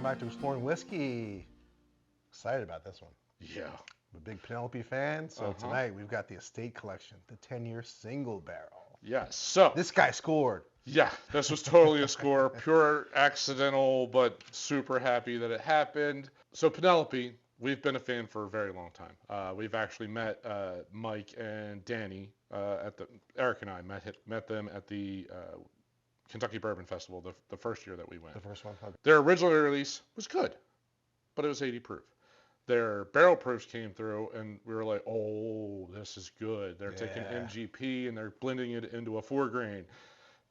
back to Exploring Whiskey. Excited about this one. Yeah. I'm a big Penelope fan, so tonight we've got the Estate Collection, the 10-year single barrel. Yes. So This guy scored. yeah, this was totally a score, pure accidental, but super happy that it happened. So Penelope, we've been a fan for a very long time. We've actually met Mike and Danny Eric and I met them at the Kentucky Bourbon Festival the first year that we went. The first one? Okay. Their original release was good, but it was 80 proof. Their barrel proofs came through, and we were like, oh, this is good. They're taking MGP, and they're blending it into a 4-grain.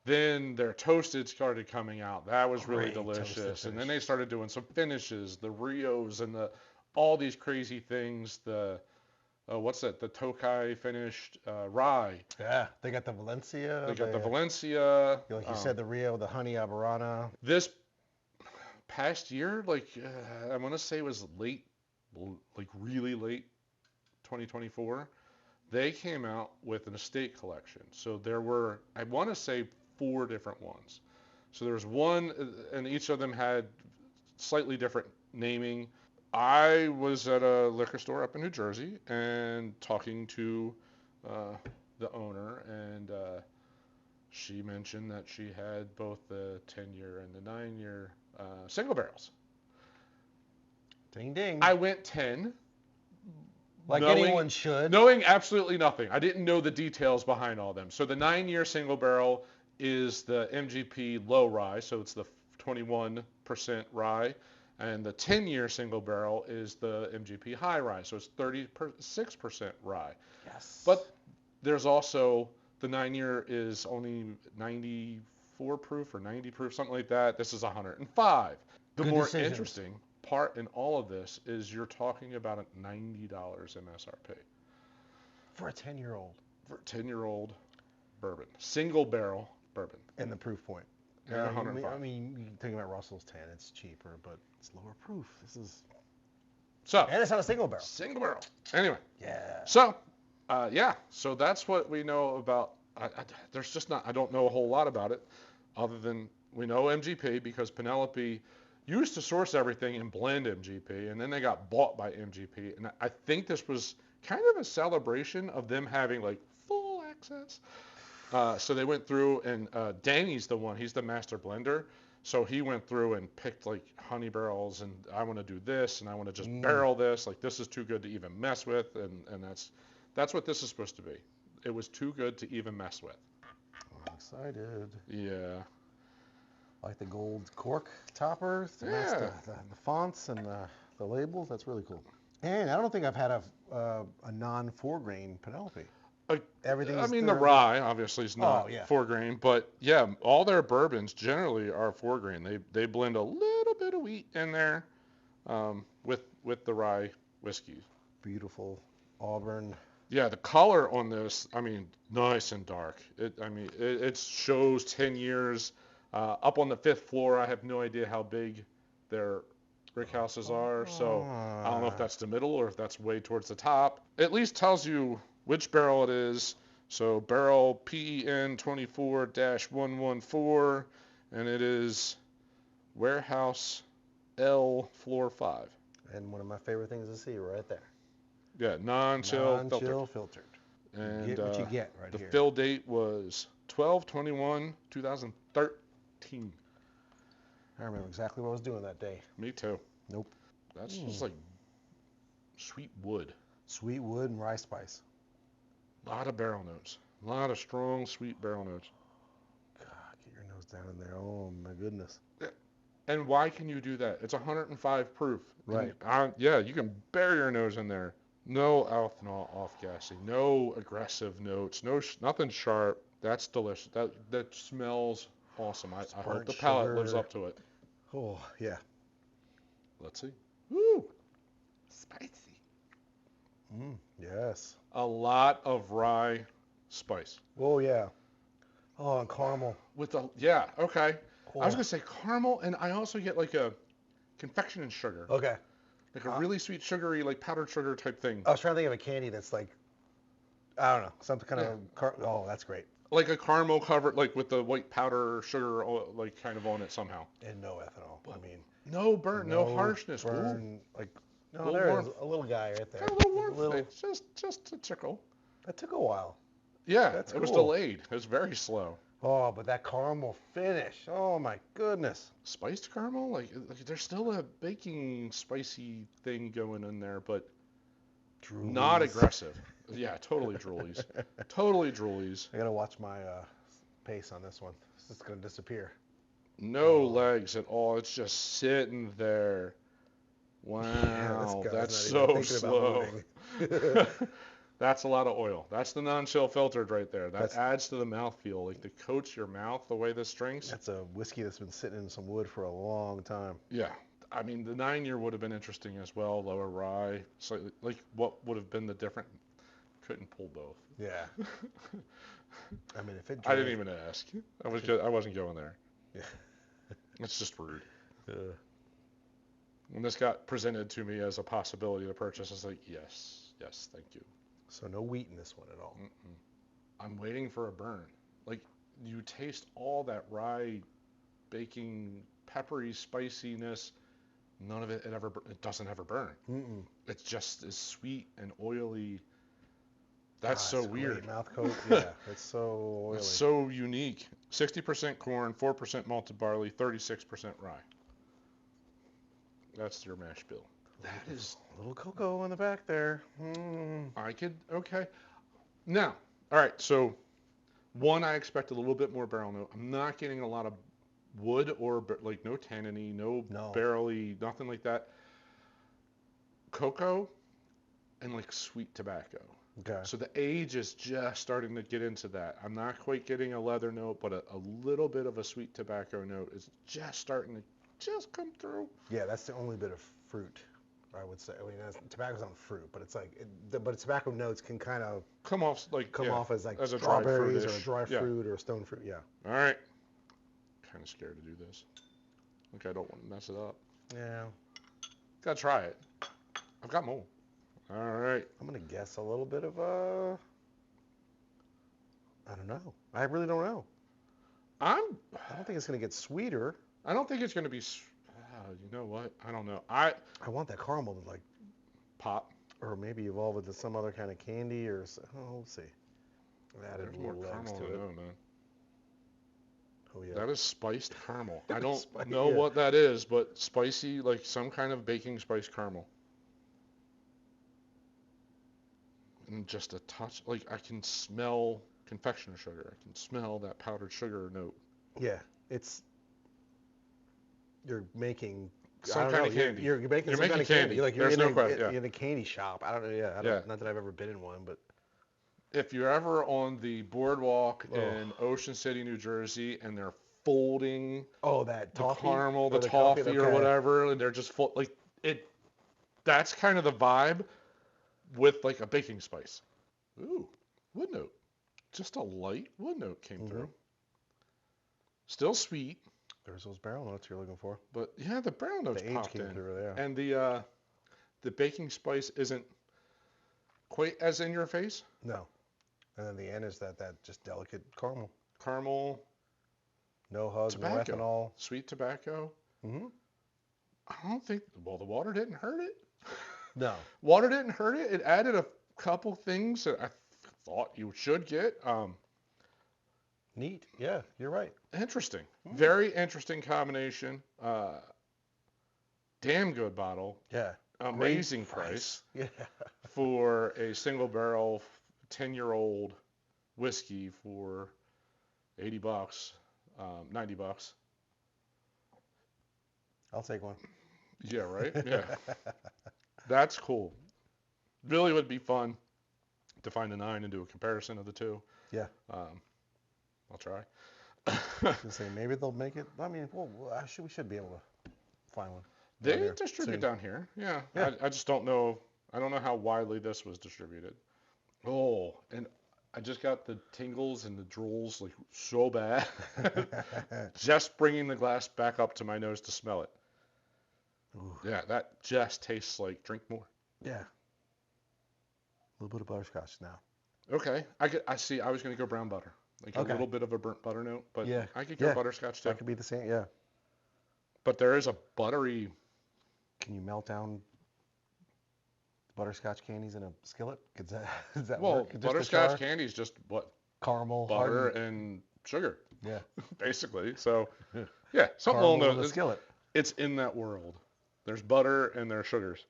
Then their toasted started coming out. That was really delicious. And then they started doing some finishes, the Rios and all these crazy things. What's that? The Tokai finished rye. Yeah, they got the Valencia. They got the Valencia. Like you said, the Rio, the Honey Aberana. This past year, I want to say it was really late 2024, they came out with an estate collection. So there were, I want to say, 4 different ones. So there was one, and each of them had slightly different naming. I was at a liquor store up in New Jersey and talking to the owner, and she mentioned that she had both the 10-year and the 9-year single barrels. Ding, ding. I went 10. Like anyone should. Knowing absolutely nothing. I didn't know the details behind all them. So the 9-year single barrel is the MGP low rye, so it's the 21% rye. And the 10-year single barrel is the MGP high rye, so it's 36% rye. Yes. But there's also, the 9-year is only 94 proof or 90 proof, something like that. This is 105. The Good more decisions. interesting part in all of this is you're talking about a $90 MSRP. For a 10-year-old. For a 10-year-old bourbon. Single barrel bourbon. And the proof point. And 105. I mean, you think about Russell's 10, it's cheaper, but it's lower proof. And it's not a single barrel. Single barrel. Anyway. Yeah. So, so that's what we know about. There's just not, I don't know a whole lot about it other than we know MGP because Penelope used to source everything and blend MGP, and then they got bought by MGP. And I think this was kind of a celebration of them having full access. So they went through, and Danny's the one, he's the master blender. So he went through and picked honey barrels, and I want to do this, and I want to just barrel this. This is too good to even mess with, and that's what this is supposed to be. It was too good to even mess with. I'm excited. Yeah. Like the gold cork topper, the fonts and the labels. That's really cool. And I don't think I've had a non-4-grain Penelope. The rye obviously is not 4-grain, but yeah, all their bourbons generally are 4-grain. They blend a little bit of wheat in there with the rye whiskey. Beautiful Auburn. Yeah, the color on this, nice and dark. It shows 10 years. Up on the 5th floor, I have no idea how big their brick houses are, so I don't know if that's the middle or if that's way towards the top. It at least tells you which barrel it is. So barrel PEN 24-114, and it is warehouse L floor 5. And one of my favorite things to see right there. Yeah, non-chill filtered. And get what you get right the here. fill date was 12/21/2013. I remember exactly what I was doing that day. Me too. Nope. That's just sweet wood. Sweet wood and rye spice. A lot of barrel notes. A lot of strong, sweet barrel notes. God, get your nose down in there. Oh, my goodness. Yeah. And why can you do that? It's 105 proof. Right. You can bury your nose in there. No ethanol off-gassing. No aggressive notes. Nothing sharp. That's delicious. That smells awesome. I hope the palate lives up to it. Oh, yeah. Let's see. Woo! Spicy. Yes. A lot of rye spice. Oh, yeah. Oh, and caramel. Okay. Oh. I was going to say caramel, and I also get a confection and sugar. Okay. A really sweet, sugary, powdered sugar type thing. I was trying to think of a candy that's I don't know, some kind of oh, that's great. Like a caramel covered, like with the white powder sugar, like kind of on it somehow. And no ethanol. I mean, no burn, no harshness. Burn, like no, little there warmth. is a little guy right there. Got a little warmth. Just a tickle. That took a while. Yeah, That's it was cool. delayed. It was very slow. Oh, but that caramel finish. Oh my goodness. Spiced caramel? Like there's still a baking spicy thing going in there, but Droolies. not aggressive. Yeah, totally droolies. Totally droolies. I gotta watch my pace on this one. It's gonna disappear. No legs at all. It's just sitting there. Wow, Yeah, that's so slow. About That's a lot of oil. That's the non-chill filtered right there. That That's- adds to the mouthfeel. Like it coats your mouth the way this drinks. That's a whiskey that's been sitting in some wood for a long time. Yeah. I mean, the 9-year would have been interesting as well. Lower rye. Slightly, like what would have been the different? Couldn't pull both. Yeah. I mean, if it. I didn't even ask. I wasn't going there. Yeah. It's just rude. When this got presented to me as a possibility to purchase, I was like, yes, thank you. So no wheat in this one at all. Mm-mm. I'm waiting for a burn. Like you taste all that rye, baking, peppery spiciness. None of it it doesn't ever burn. Mm-mm. It's just as sweet and oily. That's so it's weird. Great mouth coat. Yeah, it's so oily. It's so unique. 60% corn, 4% malted barley, 36% rye. That's your mash bill. That is a little cocoa on the back there. Okay. Now, all right, so one, I expect a little bit more barrel note. I'm not getting a lot of wood or like no tanniny, no barrely, nothing like that. Cocoa and like sweet tobacco. Okay. So the age is just starting to get into that. I'm not quite getting a leather note, but a little bit of a sweet tobacco note is just starting to just come through. Yeah, that's the only bit of fruit, I would say. I mean, tobacco's not fruit, but it's like, but tobacco notes can kind of come off as like as strawberries or a dry fruit or a stone fruit. Yeah. All right. Kind of scared to do this. Like I don't want to mess it up. Yeah. Gotta try it. I've got more. All right. I'm gonna guess a little bit of I don't know. I really don't know. I don't think it's gonna get sweeter. I don't think it's gonna be. You know what? I don't know. I want that caramel to like pop, or maybe evolve into some other kind of candy, or we'll see. There's more caramel to it. Man. Oh yeah. That is spiced caramel. I don't know what that is, but spicy, like some kind of baking spice caramel. And just a touch, like I can smell confectioner sugar. I can smell that powdered sugar note. Yeah, you're making some kind of candy. You're making some kind of candy. Like you're in a candy shop. I don't know. Yeah, not that I've ever been in one, but if you're ever on the boardwalk in Ocean City, New Jersey, and they're folding that toffee, the caramel, the toffee or whatever, and they're just like it. That's kind of the vibe with like a baking spice. Ooh, wood note. Just a light wood note came through. Still sweet. There's those barrel notes you're looking for. But yeah, the barrel notes popped in. Through, yeah. And the baking spice isn't quite as in your face. No. And then the end is that just delicate caramel. Caramel. No hug, tobacco. No ethanol. Sweet tobacco. Mm-hmm. I don't think, the water didn't hurt it. No. Water didn't hurt it. It added a couple things that I thought you should get. Neat. Yeah, you're right. Interesting. Very interesting combination. Damn good bottle. Yeah. Amazing price. Yeah. For a single barrel 10-year-old whiskey for $80, $90. I'll take one. Yeah, right? Yeah. That's cool. Really would be fun to find a 9 and do a comparison of the two. Yeah. I'll try. Say maybe they'll make it. I mean, we should be able to find one. They distribute down here. Yeah. I just don't know. I don't know how widely this was distributed. Oh, and I just got the tingles and the drools like so bad. Just bringing the glass back up to my nose to smell it. Ooh. Yeah, that just tastes like drink more. Yeah. A little bit of butterscotch now. Okay. I see. I was going to go brown butter. Like a Okay. little bit of a burnt butter note, but Yeah. I could go Yeah. butterscotch too. That could be the same. Yeah. But there is a buttery. Can you melt down butterscotch candies in a skillet? Does that Well, work? Just a butterscotch char? candy is just what Caramel, butter hardened. and sugar, Yeah. basically. So yeah, something along Caramel in a those. skillet. It's in that world. There's butter and there's sugars.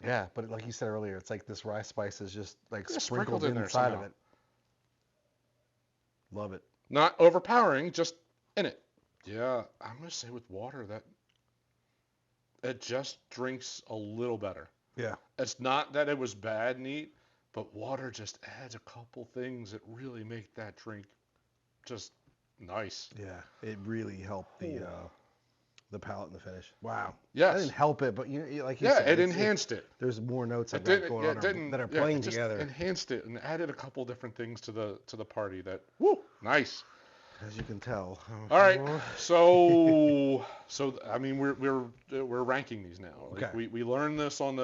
Yeah, but like you said earlier, it's like this rye spice is just like Yeah, sprinkled in there inside of somehow. it. Love it. Not overpowering, just in it. Yeah, I'm gonna say with water that it just drinks a little better. Yeah. It's not that it was bad neat, but water just adds a couple things that really make that drink just nice. Yeah. It really helped the palate and the finish. Wow. Yes. I didn't help it, but like you Yeah, said, it enhanced it. there's more notes It I've got didn't, going yeah, on it didn't, that are yeah, playing it just together. enhanced it and added a couple different things to the party that nice. As you can tell. All right, so I mean we're ranking these now. Like Okay. we learned this on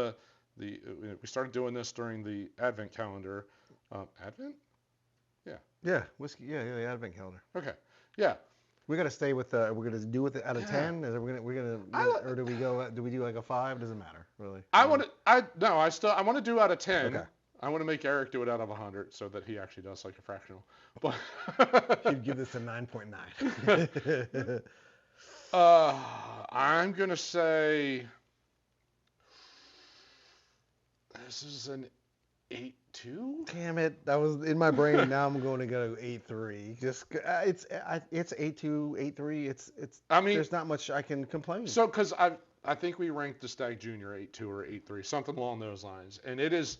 we started doing this during the Advent calendar. Advent? Yeah, whiskey. Yeah, the advent calendar. Okay. Yeah. We got to stay with. We're gonna do it out of Yeah. 10. Is it, we're gonna, or do we go? Do we do like a 5? Doesn't matter really. I want to. I want to do out of 10. Okay. I want to make Eric do it out of 100 so that he actually does like a fractional. But You'd give this a 9.9. I'm gonna say this is an 8.2. Damn it! That was in my brain. Now I'm going to go 8.3. Just it's 8.2, 8.3. It's. I mean, there's not much I can complain. so because I think we ranked the Stag Junior 8.2 or 8.3, something along those lines, and it is,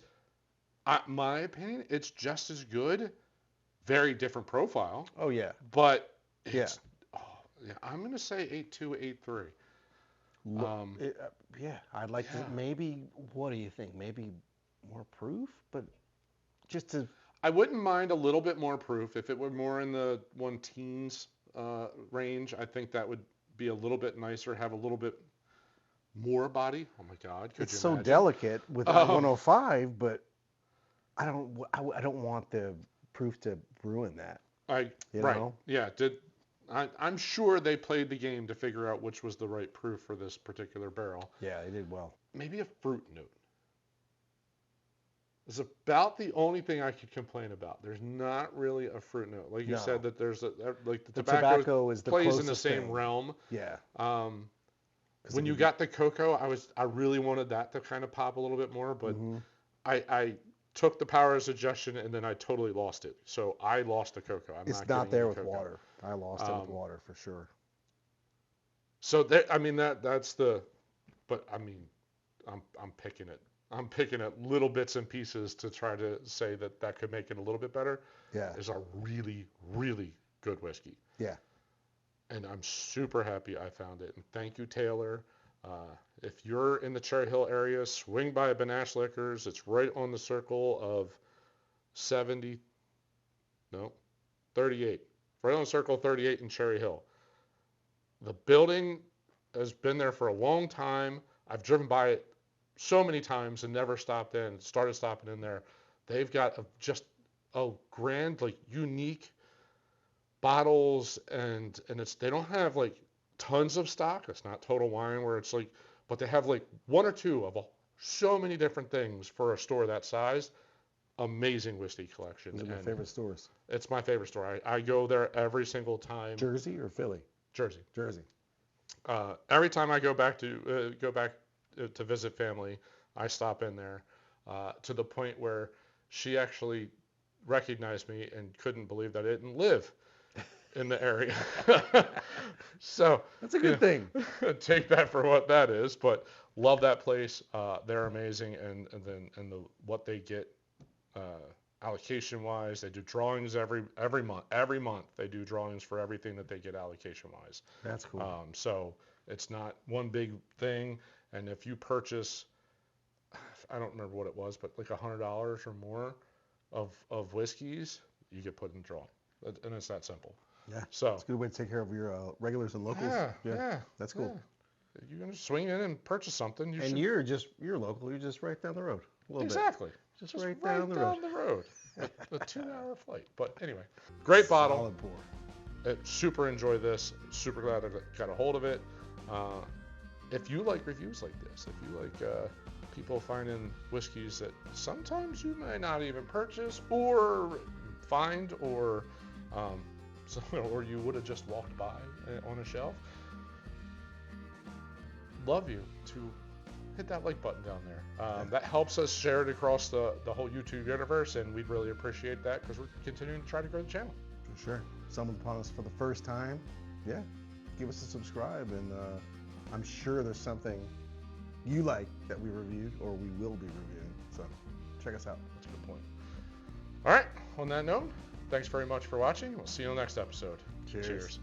my opinion, it's just as good. Very different profile, Oh yeah. but it's, yeah, I'm gonna say 8.2, 8.3. Yeah, I'd like to maybe. What do you think? Maybe more proof, but just to. I wouldn't mind a little bit more proof if it were more in the 1 teens range. I think that would be a little bit nicer, have a little bit more body. Oh my God, could It's you so imagine? delicate with 105, but I don't want the proof to ruin that. Right. know? Yeah. I'm sure they played the game to figure out which was the right proof for this particular barrel. Yeah, they did well. Maybe a fruit note. It's about the only thing I could complain about. There's not really a fruit note. Like you said, that there's like the tobacco is the plays in the closest same thing. realm. Yeah. When you got the cocoa, I really wanted that to kind of pop a little bit more, but I took the power of suggestion and then I totally lost it. So I lost the cocoa. It's not there with water. I lost it with water for sure. So I mean that's but I mean I'm picking it. I'm picking at little bits and pieces to try to say that could make it a little bit better. Yeah. It's a really, really good whiskey. Yeah. And I'm super happy I found it. And thank you, Taylor. If you're in the Cherry Hill area, swing by Benash Liquors. It's right on the circle of 38. Right on the circle of 38 in Cherry Hill. The building has been there for a long time. I've driven by it so many times and never started stopping in there. They've got just a grand, like unique bottles and they don't have like tons of stock. It's not Total Wine where it's like, but they have like one or two of so many different things for a store that size. Amazing whiskey collection. Those are my favorite stores. It's my favorite store. I go there every single time. Jersey or Philly? Jersey. Jersey. Every time I go back to visit family, I stop in there to the point where she actually recognized me and couldn't believe that I didn't live in the area. So that's a good thing. Take that for what that is, but love that place. They're amazing, and what they get allocation wise, they do drawings every month. Every month they do drawings for everything that they get allocation wise. That's cool. So it's not one big thing. And if you purchase, I don't remember what it was, but like $100 or more of whiskeys, you get put in the drawing. And it's that simple. Yeah. So it's a good way to take care of your regulars and locals. Yeah. That's cool. Yeah. You're gonna swing in and purchase something. You're local. You're just right down the road. A little exactly. bit. Just right down the road. a 2-hour flight. But anyway, great bottle. Solid pour. Super enjoy this. Super glad I got a hold of it. If you like reviews like this, if you like people finding whiskeys that sometimes you may not even purchase or find, or or you would have just walked by on a shelf, love you to hit that like button down there. That helps us share it across the whole YouTube universe, and we'd really appreciate that because we're continuing to try to grow the channel. For sure. Someone upon us for the first time, yeah, give us a subscribe, and I'm sure there's something you like that we reviewed or we will be reviewing. So check us out. That's a good point. All right. On that note, thanks very much for watching. We'll see you on the next episode. Cheers.